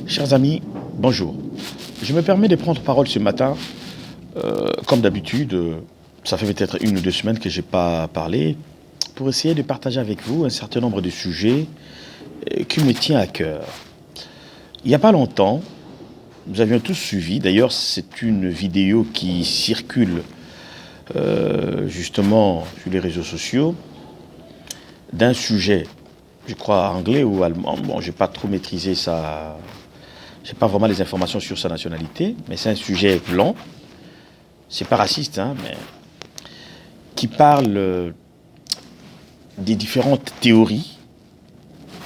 Chers amis, bonjour. Je me permets de prendre parole ce matin. Comme d'habitude, ça fait peut-être 1 ou 2 semaines que je n'ai pas parlé, pour essayer de partager avec vous un certain nombre de sujets qui me tiennent à cœur. Il n'y a pas longtemps, nous avions tous suivi, d'ailleurs c'est une vidéo qui circule justement sur les réseaux sociaux, d'un sujet, je crois anglais ou allemand, bon, je n'ai pas trop maîtrisé ça, je n'ai pas vraiment les informations sur sa nationalité, mais c'est un sujet blanc, c'est pas raciste, hein, mais qui parle des différentes théories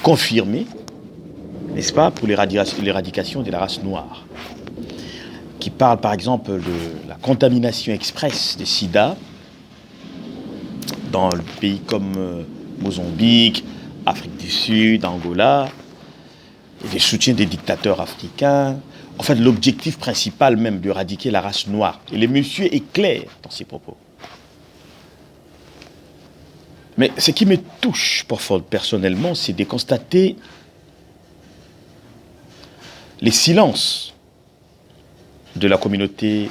confirmées, n'est-ce pas, pour l'éradication de la race noire, qui parle par exemple de la contamination express des sida dans le pays comme Mozambique, Afrique du Sud, Angola, et des soutiens des dictateurs africains. En fait, l'objectif principal même d'éradiquer la race noire. Et le monsieur est clair dans ses propos. Mais ce qui me touche personnellement, c'est de constater les silences de la communauté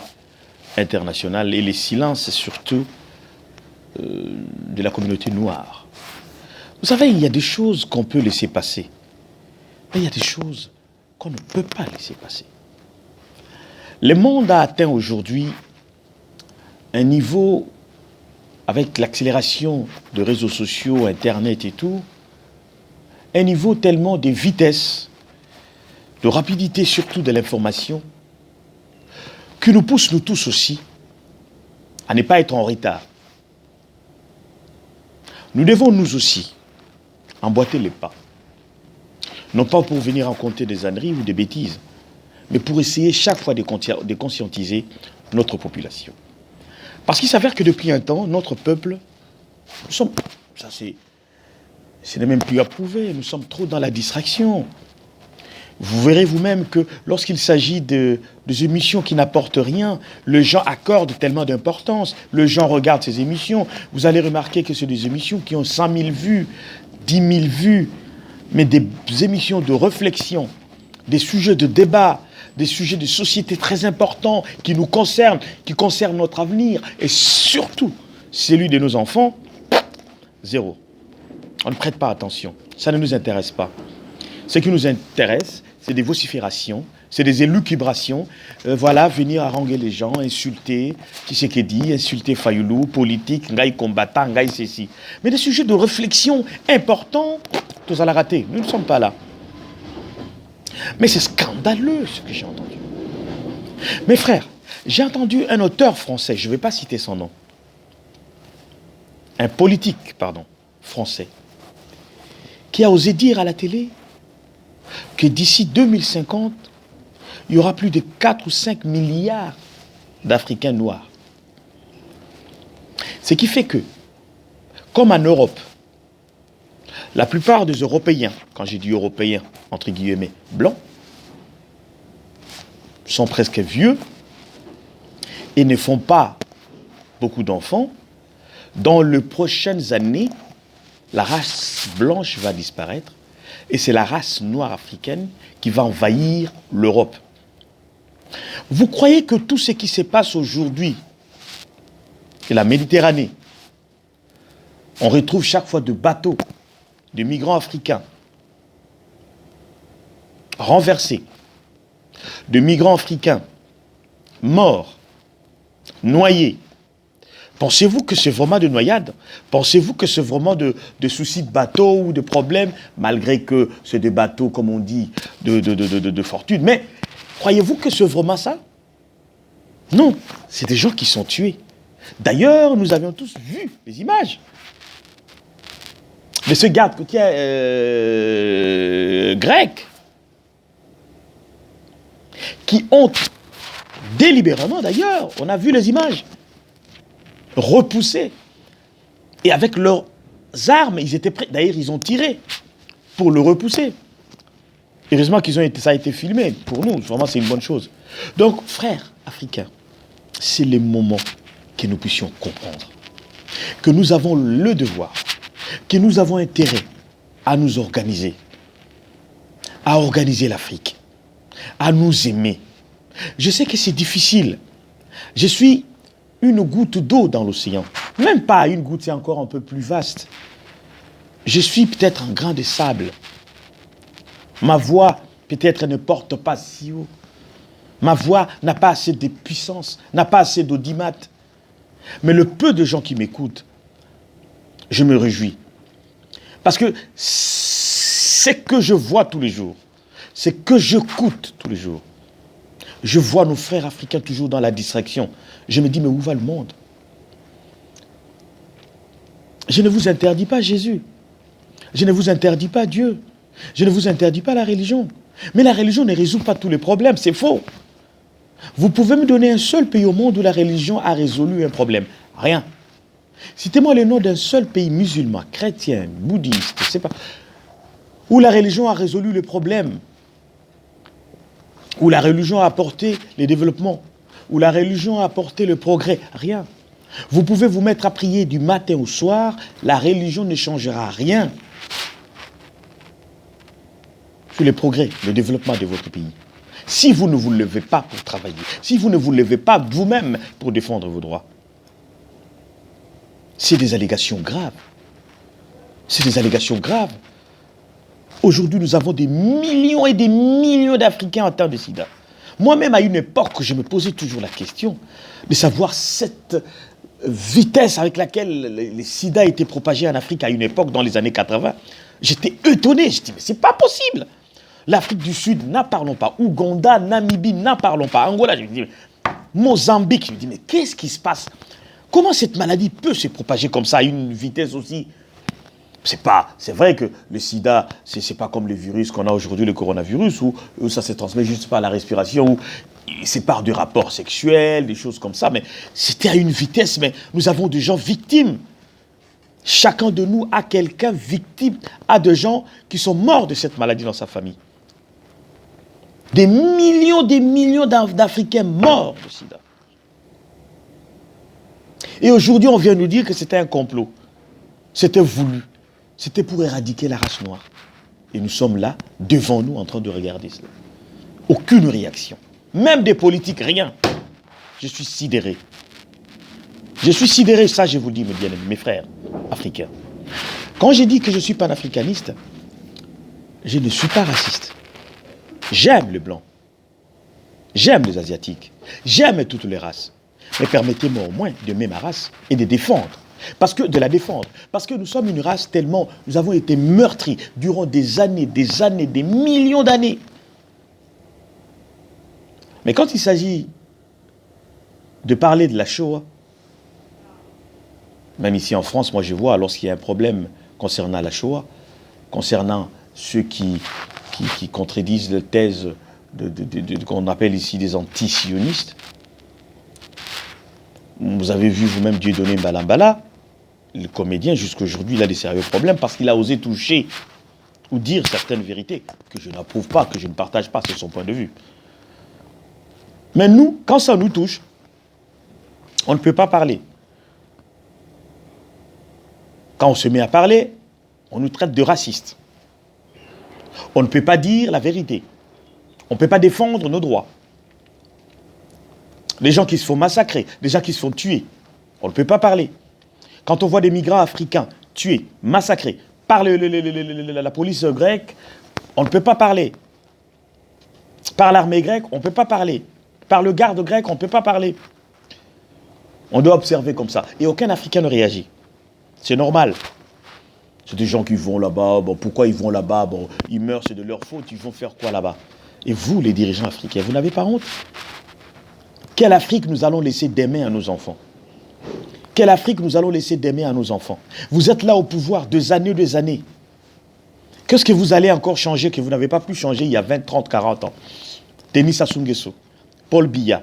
internationale et les silences surtout de la communauté noire. Vous savez, il y a des choses qu'on peut laisser passer, mais il y a des choses qu'on ne peut pas laisser passer. Le monde a atteint aujourd'hui un niveau, avec l'accélération de réseaux sociaux, Internet et tout, un niveau tellement de vitesse, de rapidité surtout de l'information, qui nous pousse, nous tous aussi, à ne pas être en retard. Nous devons, nous aussi, emboîter les pas. Non pas pour venir raconter des âneries ou des bêtises, mais pour essayer chaque fois de conscientiser notre population. Parce qu'il s'avère que depuis un temps, notre peuple, nous sommes, ça ce n'est même plus approuvé, nous sommes trop dans la distraction. Vous verrez vous-même que lorsqu'il s'agit de émissions qui n'apportent rien, les gens accordent tellement d'importance, les gens regardent ces émissions. Vous allez remarquer que c'est des émissions qui ont 100 000 vues, 10 000 vues, mais des émissions de réflexion, des sujets de débat, des sujets de société très importants qui nous concernent, qui concernent notre avenir et surtout celui de nos enfants, zéro. On ne prête pas attention. Ça ne nous intéresse pas. Ce qui nous intéresse, c'est des vociférations, c'est des élucubrations. Voilà, venir haranguer les gens, insulter Tshisekedi, insulter Fayoulou, politique, ngaï combattant, ngaï ceci. Mais des sujets de réflexion importants, tous à la rater. Nous ne sommes pas là. Mais c'est scandaleux ce que j'ai entendu. Mes frères, j'ai entendu un auteur français, je ne vais pas citer son nom, un politique, français, qui a osé dire à la télé que d'ici 2050, il y aura plus de 4 ou 5 milliards d'Africains noirs. Ce qui fait que, comme en Europe, la plupart des Européens, quand j'ai dit Européens, entre guillemets, blancs, sont presque vieux et ne font pas beaucoup d'enfants, dans les prochaines années, la race blanche va disparaître et c'est la race noire africaine qui va envahir l'Europe. Vous croyez que tout ce qui se passe aujourd'hui, que la Méditerranée, on retrouve chaque fois de bateaux, de migrants africains renversés, de migrants africains morts, noyés. Pensez-vous que c'est vraiment de noyade? Pensez-vous que c'est vraiment de soucis de bateau ou de problèmes, malgré que c'est des bateaux, comme on dit, de fortune? Mais croyez-vous que c'est vraiment ça? Non, c'est des gens qui sont tués. D'ailleurs, nous avions tous vu les images de ce garde côtier grec qui ont délibérément, d'ailleurs, on a vu les images, repoussés. Et avec leurs armes, ils étaient prêts. D'ailleurs, ils ont tiré pour le repousser. Heureusement ça a été filmé. Pour nous, vraiment, c'est une bonne chose. Donc, frères africains, c'est le moment que nous puissions comprendre que nous avons le devoir, que nous avons intérêt à nous organiser, à organiser l'Afrique. à nous aimer. Je sais que c'est difficile. Je suis une goutte d'eau dans l'océan. Même pas une goutte, c'est encore un peu plus vaste. Je suis peut-être un grain de sable. Ma voix, peut-être, ne porte pas si haut. Ma voix n'a pas assez de puissance, n'a pas assez d'audimat. Mais le peu de gens qui m'écoutent, je me réjouis. Parce que c'est que je vois tous les jours, c'est que j'écoute tous les jours. Je vois nos frères africains toujours dans la distraction. Je me dis, mais où va le monde? Je ne vous interdis pas Jésus. Je ne vous interdis pas Dieu. Je ne vous interdis pas la religion. Mais la religion ne résout pas tous les problèmes, c'est faux. Vous pouvez me donner un seul pays au monde où la religion a résolu un problème? Rien. Citez-moi le nom d'un seul pays musulman, chrétien, bouddhiste, je ne sais pas, où la religion a résolu le problème, où la religion a apporté le développement, où la religion a apporté le progrès. Rien. Vous pouvez vous mettre à prier du matin au soir, la religion ne changera rien sur le progrès, le développement de votre pays. Si vous ne vous levez pas pour travailler, si vous ne vous levez pas vous-même pour défendre vos droits, c'est des allégations graves. C'est des allégations graves. Aujourd'hui, nous avons des millions et des millions d'Africains atteints de sida. Moi-même, à une époque, je me posais toujours la question de savoir cette vitesse avec laquelle les sida étaient propagés en Afrique à une époque, dans les années 80. J'étais étonné. Je dis, mais c'est pas possible. L'Afrique du Sud, n'en parlons pas. Ouganda, Namibie, n'en parlons pas. Angola, je me dis, Mozambique, je me dis, mais qu'est-ce qui se passe? Comment cette maladie peut se propager comme ça à une vitesse aussi? C'est vrai que le sida, c'est pas comme le virus qu'on a aujourd'hui, le coronavirus, où ça se transmet juste par la respiration, où c'est par des rapports sexuels, des choses comme ça, mais c'était à une vitesse, mais nous avons des gens victimes. Chacun de nous a quelqu'un victime, a des gens qui sont morts de cette maladie dans sa famille. Des millions d'Africains morts de sida. Et aujourd'hui, on vient nous dire que c'était un complot. C'était voulu. C'était pour éradiquer la race noire. Et nous sommes là, devant nous, en train de regarder cela. Aucune réaction. Même des politiques, rien. Je suis sidéré. Je suis sidéré, ça je vous le dis, mes bien-aimés, mes frères africains. Quand j'ai dit que je suis panafricaniste, je ne suis pas raciste. J'aime les blancs. J'aime les asiatiques. J'aime toutes les races. Mais permettez-moi au moins d'aimer ma race et de défendre. De la défendre. Parce que nous sommes une race tellement... Nous avons été meurtris durant des années, des millions d'années. Mais quand il s'agit de parler de la Shoah, même ici en France, moi je vois, lorsqu'il y a un problème concernant la Shoah, concernant ceux qui contredisent les thèses qu'on appelle ici des anti-sionistes, vous avez vu vous-même Dieudonné Mbalambala, le comédien, jusqu'à aujourd'hui, il a des sérieux problèmes parce qu'il a osé toucher ou dire certaines vérités que je n'approuve pas, que je ne partage pas, c'est son point de vue. Mais nous, quand ça nous touche, on ne peut pas parler. Quand on se met à parler, on nous traite de racistes. On ne peut pas dire la vérité. On ne peut pas défendre nos droits. Les gens qui se font massacrer, les gens qui se font tuer, on ne peut pas parler. Quand on voit des migrants africains tués, massacrés, par la police grecque, on ne peut pas parler. Par l'armée grecque, on ne peut pas parler. Par le garde grec, on ne peut pas parler. On doit observer comme ça. Et aucun Africain ne réagit. C'est normal. C'est des gens qui vont là-bas. Bon, pourquoi ils vont là-bas? Bon, ils meurent, c'est de leur faute. Ils vont faire quoi là-bas? Et vous, les dirigeants africains, vous n'avez pas honte? Quelle Afrique nous allons laisser d'aimer à nos enfants? Quelle Afrique nous allons laisser d'aimer à nos enfants? Vous êtes là au pouvoir des années. Qu'est-ce que vous allez encore changer que vous n'avez pas pu changer il y a 20, 30, 40 ans? Denis Sassou Nguesso, Paul Biya,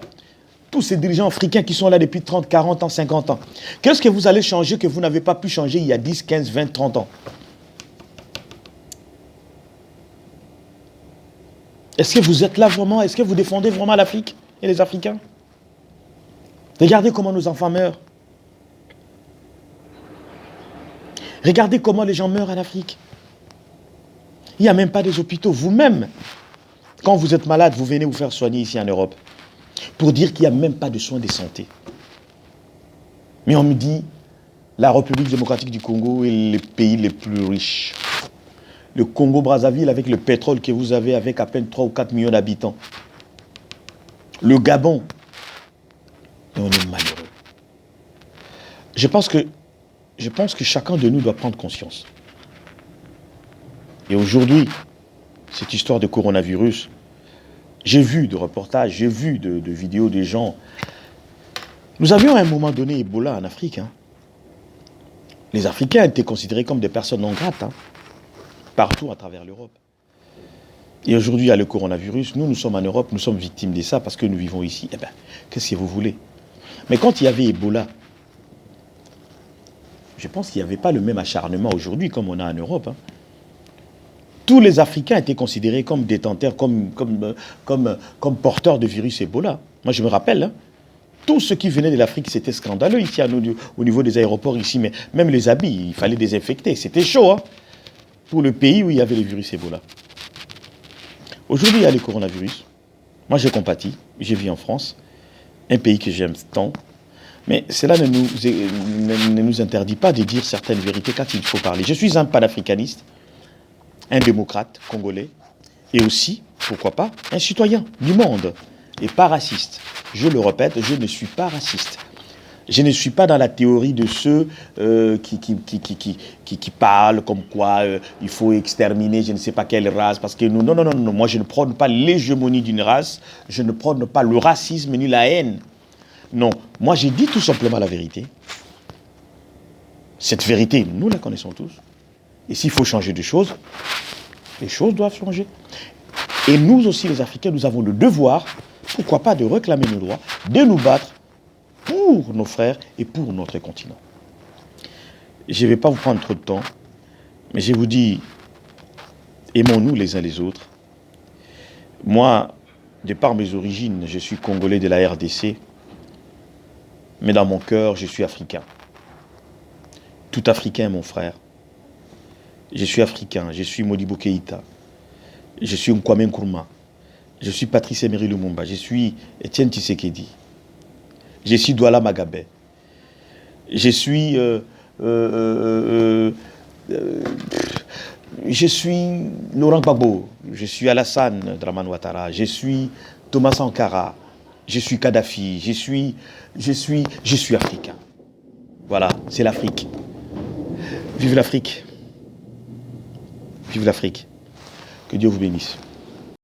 tous ces dirigeants africains qui sont là depuis 30, 40 ans, 50 ans. Qu'est-ce que vous allez changer que vous n'avez pas pu changer il y a 10, 15, 20, 30 ans? Est-ce que vous êtes là vraiment? Est-ce que vous défendez vraiment l'Afrique et les Africains? Regardez comment nos enfants meurent. Regardez comment les gens meurent en Afrique. Il n'y a même pas des hôpitaux. Vous-même, Quand vous êtes malade, vous venez vous faire soigner ici en Europe. Pour dire qu'il n'y a même pas de soins de santé. Mais on me dit, la République démocratique du Congo est le pays le plus riche. Le Congo-Brazzaville, avec le pétrole que vous avez, avec à peine 3 ou 4 millions d'habitants. Le Gabon. Et on est malheureux. Je pense que chacun de nous doit prendre conscience. Et aujourd'hui, cette histoire de coronavirus, j'ai vu de reportages, j'ai vu de vidéos des gens. Nous avions à un moment donné Ebola en Afrique. Hein. Les Africains étaient considérés comme des personnes non grates, hein, partout à travers l'Europe. Et aujourd'hui, il y a le coronavirus. Nous sommes en Europe, nous sommes victimes de ça parce que nous vivons ici. Eh bien, qu'est-ce que vous voulez? Mais quand il y avait Ebola, je pense qu'il n'y avait pas le même acharnement aujourd'hui comme on a en Europe. Hein. Tous les Africains étaient considérés comme détenteurs, comme porteurs de virus Ebola. Moi, je me rappelle, hein, tout ce qui venait de l'Afrique, c'était scandaleux ici au niveau des aéroports ici. Mais même les habits, il fallait désinfecter. C'était chaud, hein, pour le pays où il y avait le virus Ebola. Aujourd'hui, il y a le coronavirus. Moi, j'ai compati. J'ai vis en France, un pays que j'aime tant. Mais cela ne nous interdit pas de dire certaines vérités quand il faut parler. Je suis un panafricaniste, un démocrate congolais, et aussi, pourquoi pas, un citoyen du monde, et pas raciste. Je le répète, je ne suis pas raciste. Je ne suis pas dans la théorie de ceux qui parlent comme quoi il faut exterminer je ne sais pas quelle race, parce que nous, non, moi je ne prône pas l'hégémonie d'une race, je ne prône pas le racisme ni la haine. Non, moi j'ai dit tout simplement la vérité. Cette vérité, nous la connaissons tous. Et s'il faut changer de choses, les choses doivent changer. Et nous aussi, les Africains, nous avons le devoir, pourquoi pas, de réclamer nos droits, de nous battre pour nos frères et pour notre continent. Je ne vais pas vous prendre trop de temps, mais je vous dis, aimons-nous les uns les autres. Moi, de par mes origines, je suis congolais de la RDC, mais dans mon cœur, je suis africain. Tout Africain est mon frère. Je suis africain, je suis Modibo Keïta, je suis Nkwame Nkrumah, je suis Patrice Emery Lumumba, je suis Étienne Tshisekedi, je suis Douala Magabé, je suis Laurent Gbagbo, je suis Alassane Dramane Ouattara, je suis Thomas Sankara, je suis Kadhafi, je suis africain. Voilà, c'est l'Afrique. Vive l'Afrique. Vive l'Afrique. Que Dieu vous bénisse.